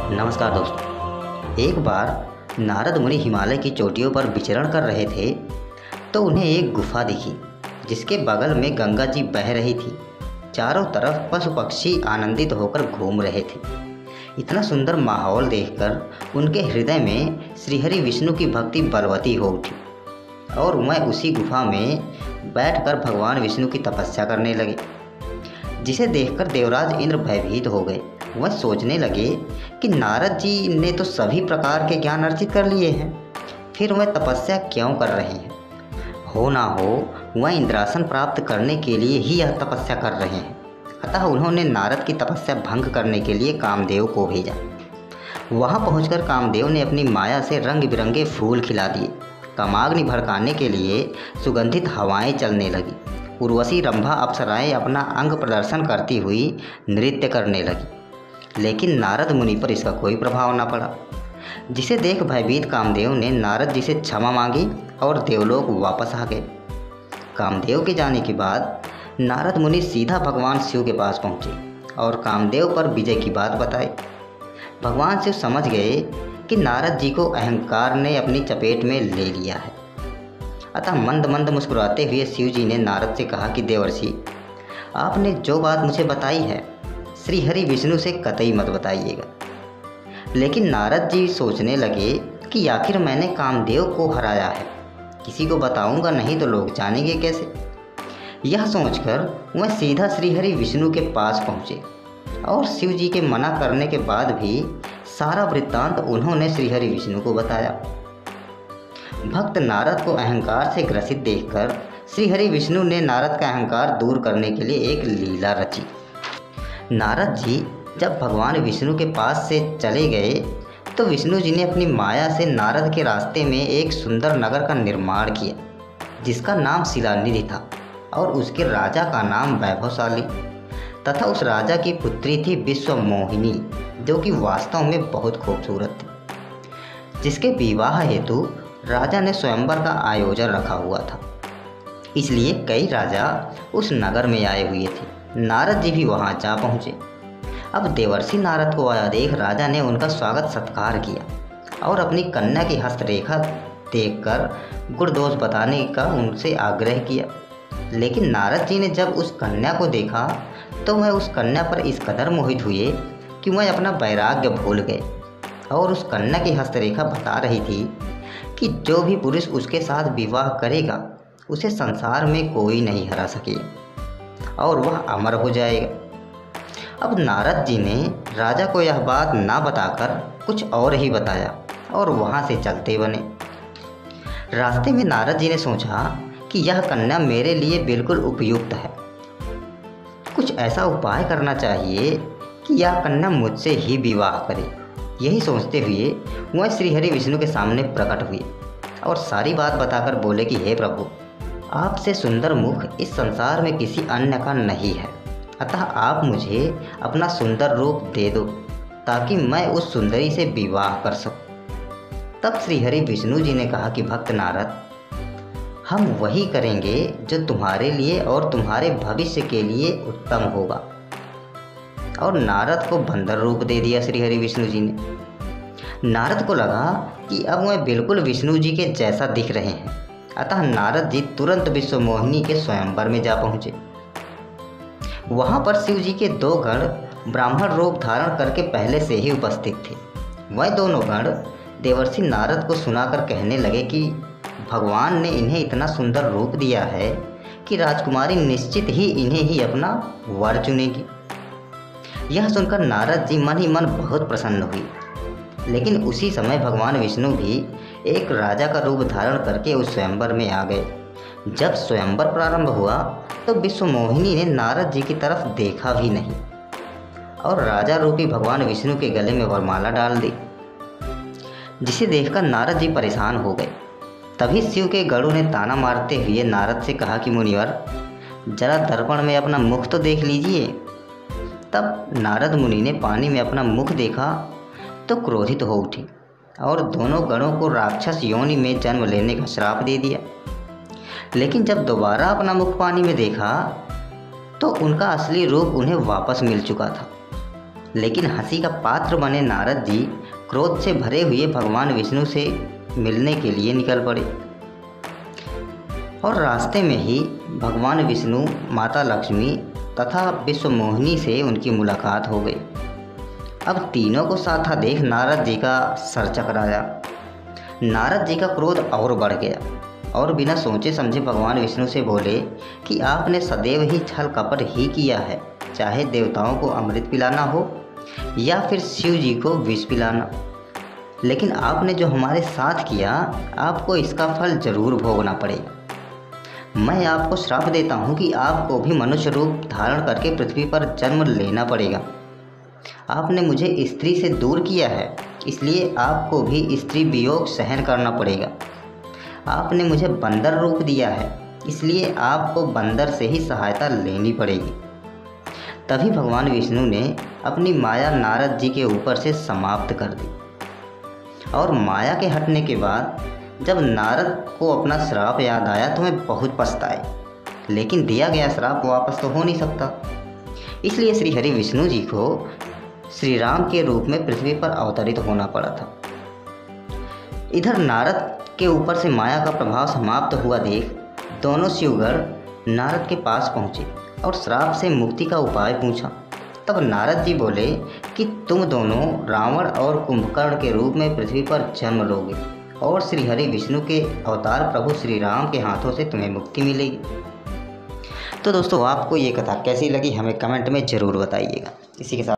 नमस्कार दोस्तों। एक बार नारद मुनि हिमालय की चोटियों पर विचरण कर रहे थे तो उन्हें एक गुफा दिखी जिसके बगल में गंगा जी बह रही थी। चारों तरफ पशु पक्षी आनंदित होकर घूम रहे थे। इतना सुंदर माहौल देखकर उनके हृदय में श्रीहरि विष्णु की भक्ति बलवती हो उठी और वह उसी गुफा में बैठकर भगवान विष्णु की तपस्या करने लगे, जिसे देखकर देवराज इंद्र भयभीत हो गए। वह सोचने लगे कि नारद जी ने तो सभी प्रकार के ज्ञान अर्जित कर लिए हैं, फिर वह तपस्या क्यों कर रहे हैं। हो ना हो वह इंद्रासन प्राप्त करने के लिए ही यह तपस्या कर रहे हैं। अतः उन्होंने नारद की तपस्या भंग करने के लिए कामदेव को भेजा। वहां पहुंचकर कामदेव ने अपनी माया से रंग बिरंगे फूल खिला दिए। कामाग्नि भड़काने के लिए सुगंधित हवाएं चलने लगी। उर्वशी रंभा अप्सराएं अपना अंग प्रदर्शन करती हुई नृत्य करने लगी, लेकिन नारद मुनि पर इसका कोई प्रभाव न पड़ा, जिसे देख भयभीत कामदेव ने नारद जी से क्षमा मांगी और देवलोक वापस आ गए। कामदेव के जाने के बाद नारद मुनि सीधा भगवान शिव के पास पहुँचे और कामदेव पर विजय की बात बताई। भगवान शिव समझ गए कि नारद जी को अहंकार ने अपनी चपेट में ले लिया है। अतः मंद मंद मुस्कुराते हुए शिव जी ने नारद से कहा कि देवर्षि, आपने जो बात मुझे बताई है श्री हरि विष्णु से कतई मत बताइएगा। लेकिन नारद जी सोचने लगे कि आखिर मैंने कामदेव को हराया है, किसी को बताऊंगा नहीं तो लोग जानेंगे कैसे। यह सोचकर वह सीधा श्री हरि विष्णु के पास पहुँचे और शिव जी के मना करने के बाद भी सारा वृत्तांत उन्होंने श्री हरि विष्णु को बताया। भक्त नारद को अहंकार से ग्रसित देखकर श्री हरि विष्णु ने नारद का अहंकार दूर करने के लिए एक लीला रची। नारद जी जब भगवान विष्णु के पास से चले गए तो विष्णु जी ने अपनी माया से नारद के रास्ते में एक सुंदर नगर का निर्माण किया, जिसका नाम शिलानिधि था और उसके राजा का नाम वैभवशाली तथा उस राजा की पुत्री थी विश्वमोहिनी, जो कि वास्तव में बहुत खूबसूरत थी, जिसके विवाह हेतु राजा ने स्वयंवर का आयोजन रखा हुआ था। इसलिए कई राजा उस नगर में आए हुए थे। नारद जी भी वहां जा पहुँचे। अब देवर्षि नारद को आया देख राजा ने उनका स्वागत सत्कार किया और अपनी कन्या की हस्तरेखा देखकर गुण दोष बताने का उनसे आग्रह किया। लेकिन नारद जी ने जब उस कन्या को देखा तो वह उस कन्या पर इस कदर मोहित हुए कि वह अपना वैराग्य भूल गए और उस कन्या की हस्तरेखा बता रही थी कि जो भी पुरुष उसके साथ विवाह करेगा उसे संसार में कोई नहीं हरा सकेगा और वह अमर हो जाएगा। अब नारद जी ने राजा को यह बात ना बताकर कुछ और ही बताया और वहाँ से चलते बने। रास्ते में नारद जी ने सोचा कि यह कन्या मेरे लिए बिल्कुल उपयुक्त है, कुछ ऐसा उपाय करना चाहिए कि यह कन्या मुझसे ही विवाह करे। यही सोचते हुए वह श्री हरि विष्णु के सामने प्रकट हुए और सारी बात बताकर बोले कि हे प्रभु, आपसे सुंदर मुख इस संसार में किसी अन्य का नहीं है, अतः आप मुझे अपना सुंदर रूप दे दो ताकि मैं उस सुंदरी से विवाह कर सकूं। तब श्री हरि विष्णु जी ने कहा कि भक्त नारद, हम वही करेंगे जो तुम्हारे लिए और तुम्हारे भविष्य के लिए उत्तम होगा। और नारद को बंदर रूप दे दिया श्री हरि विष्णु जी ने। नारद को लगा कि अब वह बिल्कुल विष्णु जी के जैसा दिख रहे हैं, अतः नारद जी तुरंत विश्वमोहिनी के स्वयंवर में जा पहुँचे। वहाँ पर शिव जी के दो गण ब्राह्मण रूप धारण करके पहले से ही उपस्थित थे। वह दोनों गण देवर्षि नारद को सुनाकर कहने लगे कि भगवान ने इन्हें इतना सुंदर रूप दिया है कि राजकुमारी निश्चित ही इन्हें ही अपना वर चुनेगी। यह सुनकर नारद जी मन ही मन बहुत प्रसन्न हुई। लेकिन उसी समय भगवान विष्णु भी एक राजा का रूप धारण करके उस स्वयंवर में आ गए। जब स्वयंवर प्रारंभ हुआ तो विश्वमोहिनी ने नारद जी की तरफ देखा भी नहीं और राजा रूपी भगवान विष्णु के गले में वरमाला डाल दी, जिसे देखकर नारद जी परेशान हो गए। तभी शिव के गरुड़ ने ताना मारते हुए नारद से कहा कि मुनिवर, जरा दर्पण में अपना मुख तो देख लीजिए। तब नारद मुनि ने पानी में अपना मुख देखा तो क्रोधित हो उठी और दोनों गणों को राक्षस योनि में जन्म लेने का श्राप दे दिया। लेकिन जब दोबारा अपना मुख पानी में देखा तो उनका असली रूप उन्हें वापस मिल चुका था लेकिन हंसी का पात्र बने नारद जी क्रोध से भरे हुए भगवान विष्णु से मिलने के लिए निकल पड़े और रास्ते में ही भगवान विष्णु, माता लक्ष्मी तथा विश्वमोहिनी से उनकी मुलाकात हो गई। अब तीनों को साथा देख नारद जी का सर चकराया। नारद जी का क्रोध और बढ़ गया और बिना सोचे समझे भगवान विष्णु से बोले कि आपने सदैव ही छल कपट ही किया है, चाहे देवताओं को अमृत पिलाना हो या फिर शिव जी को विष पिलाना। लेकिन आपने जो हमारे साथ किया, आपको इसका फल जरूर भोगना पड़ेगा। मैं आपको श्राप देता हूँ कि आपको भी मनुष्य रूप धारण करके पृथ्वी पर जन्म लेना पड़ेगा। आपने मुझे स्त्री से दूर किया है, इसलिए आपको भी स्त्री वियोग सहन करना पड़ेगा। आपने मुझे बंदर रूप दिया है, इसलिए आपको बंदर से ही सहायता लेनी पड़ेगी। तभी भगवान विष्णु ने अपनी माया नारद जी के ऊपर से समाप्त कर दी और माया के हटने के बाद जब नारद को अपना श्राप याद आया तो वे बहुत पछताए, लेकिन दिया गया श्राप वापस तो हो नहीं सकता। इसलिए श्री हरि विष्णु जी को श्री राम के रूप में पृथ्वी पर अवतरित होना पड़ा था। इधर नारद के ऊपर से माया का प्रभाव समाप्त हुआ देख दोनों शिवगण नारद के पास पहुँचे और श्राप से मुक्ति का उपाय पूछा। तब नारद जी बोले कि तुम दोनों रावण और कुंभकर्ण के रूप में पृथ्वी पर जन्म लोगे और श्री हरि विष्णु के अवतार प्रभु श्री राम के हाथों से तुम्हें मुक्ति मिलेगी। तो दोस्तों, आपको ये कथा कैसी लगी हमें कमेंट में ज़रूर बताइएगा। इसी के साथ